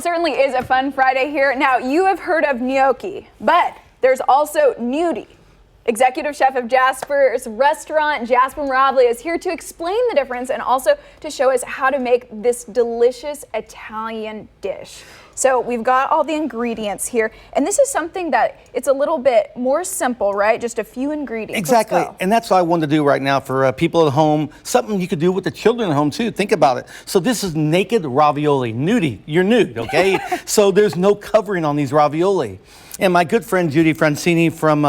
Certainly is a fun Friday here. Now, you have heard of gnocchi, but there's also gnudi. Executive chef of Jasper's restaurant, Jasper Mirabile, is here to explain the difference and also to show us how to make this delicious Italian dish. So we've got all the ingredients here, and this is something that it's a little bit more simple, right? Just a few ingredients. Exactly, and that's what I wanted to do right now for people at home, something you could do with the children at home too. Think about it. So this is naked ravioli, nudie, you're nude, okay? So there's no covering on these ravioli. And my good friend Judy Francini from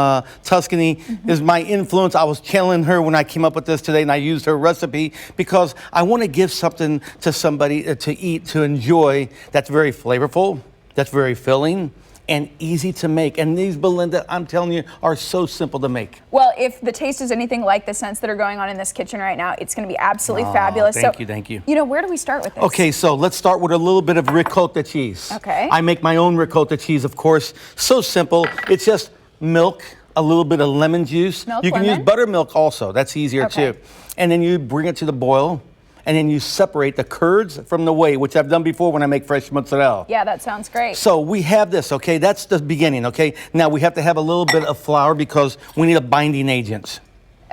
Tuscany is my influence. I was channeling her when I came up with this today, and I used her recipe because I want to give something to somebody to eat, to enjoy, that's very flavorful, that's very filling, and easy to make. And these, Belinda, I'm telling you, are so simple to make. Well, if the taste is anything like the scents that are going on in this kitchen right now, it's going to be absolutely fabulous. Thank you. You know, where do we start with this? Okay, so let's start with a little bit of ricotta cheese. Okay. I make my own ricotta cheese, of course. So simple. It's just milk, a little bit of lemon juice. Milk, you can lemon? use buttermilk also. That's easier too. And then you bring it to the boil. And then you separate the curds from the whey, which I've done before when I make fresh mozzarella. Yeah, that sounds great. So we have this, okay? That's the beginning, okay? Now we have to have a little bit of flour because we need a binding agent.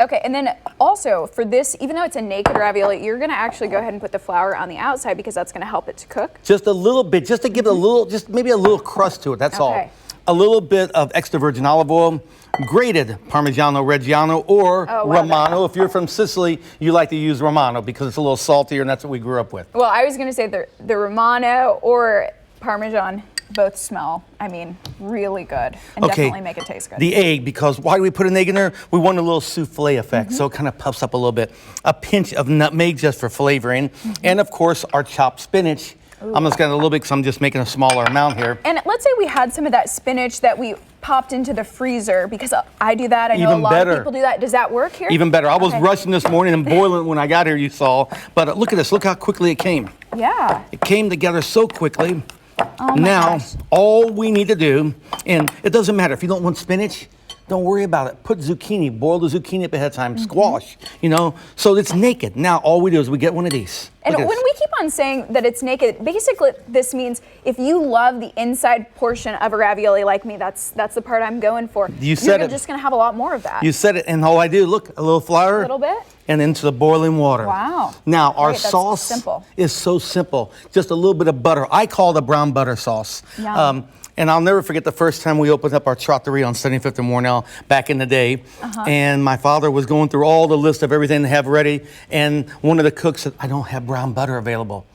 Okay, and then also for this, even though it's a naked ravioli, you're gonna actually go ahead and put the flour on the outside because that's gonna help it to cook. Just a little bit, just to give it a little, just maybe a little crust to it, that's all. A little bit of extra virgin olive oil, grated Parmigiano Reggiano or Romano. If you're from Sicily, you like to use Romano because it's a little saltier and that's what we grew up with. Well, I was going to say the Romano or Parmesan both smell, I mean, really good and definitely make it taste good. The egg, because why do we put an egg in there? We want a little souffle effect, so it kind of puffs up a little bit. A pinch of nutmeg just for flavoring, and of course our chopped spinach. I'm just going to a little bit because I'm just making a smaller amount here. And let's say we had some of that spinach that we popped into the freezer, because I do that. I know a lot of people do that. Does that work here? Even better. I was rushing this morning and boiling when I got here, you saw. But look at this. Look how quickly it came. Yeah. It came together so quickly. Oh my gosh. All we need to do, and it doesn't matter if you don't want spinach, don't worry about it. Put zucchini, boil the zucchini up ahead of time, squash, you know. So it's naked. Now all we do is we get one of these. And when we keep on saying that it's naked, basically this means if you love the inside portion of a ravioli like me, that's the part I'm going for. You said You're just going to have a lot more of that. You said it, and all I do, look, a little flour. A little bit. And into the boiling water. Wow. Now our sauce is so simple. Just a little bit of butter. I call it a brown butter sauce. Yum. And I'll never forget the first time we opened up our trattoria on 75th and Mornell back in the day. And my father was going through all the list of everything to have ready. And one of the cooks said, I don't have brown butter available.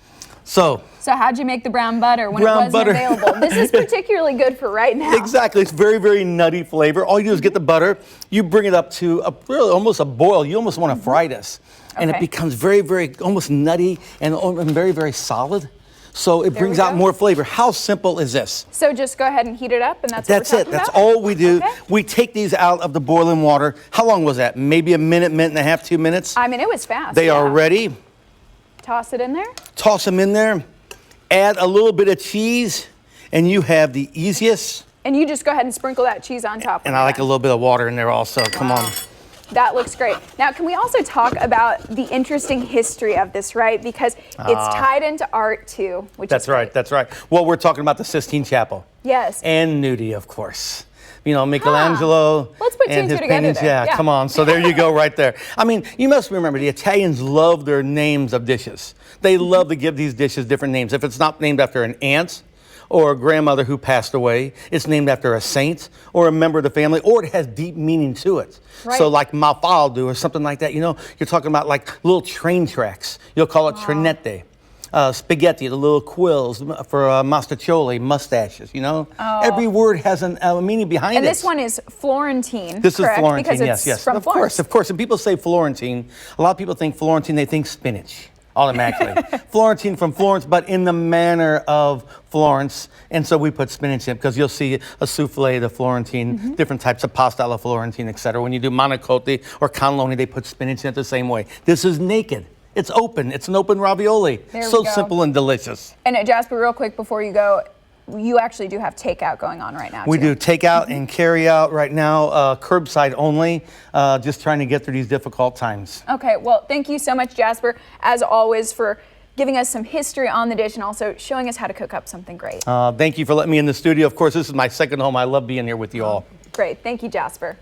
So how'd you make the brown butter when it wasn't available? This is particularly good for right now. Exactly. It's very, very nutty flavor. All you do is get the butter. You bring it up to really almost a boil. You almost want to fry this. And it becomes very, very almost nutty and very, very solid. So it brings out more flavor. How simple is this? So just go ahead and heat it up, and that's it. That's all we do. We take these out of the boiling water. How long was that? Maybe a minute, minute and a half, 2 minutes? I mean, it was fast. They are ready. Toss it in there. Toss them in there. Add a little bit of cheese, and you have the easiest. And you just go ahead and sprinkle that cheese on top. And I like a little bit of water in there also. Come on. That looks great. Now, can we also talk about the interesting history of this, right? Because it's tied into art too, which is great. That's right. Well, we're talking about the Sistine Chapel. Yes. And gnudi, of course. You know, Michelangelo. Let's put two and two together there. Yeah, come on. So there you go right there. I mean, you must remember, the Italians love their names of dishes. They love to give these dishes different names. If it's not named after an aunt or a grandmother who passed away, it's named after a saint or a member of the family, or it has deep meaning to it. Right. So like Mafaldo or something like that, you know, you're talking about like little train tracks. You'll call it trinette. Spaghetti, the little quills for mastaccioli, mustaches, you know? Every word has a meaning behind it. And this one is Florentine, This is Florentine, because it's from Florence. Of course. When people say Florentine, a lot of people think Florentine, they think spinach. Automatically. Florentine from Florence, but in the manner of Florence. And so we put spinach in because you'll see a souffle de Florentine, different types of pasta alla Florentine, etc. When you do manicotti or cannelloni, they put spinach in it the same way. This is naked. It's open. It's an open ravioli. So simple and delicious. And Jasper, real quick before you go, you actually do have takeout going on right now. We do takeout and carry out right now, curbside only, just trying to get through these difficult times. Okay, well, thank you so much, Jasper, as always, for giving us some history on the dish and also showing us how to cook up something great. Thank you for letting me in the studio. Of course, this is my second home. I love being here with you all. Great. Thank you, Jasper.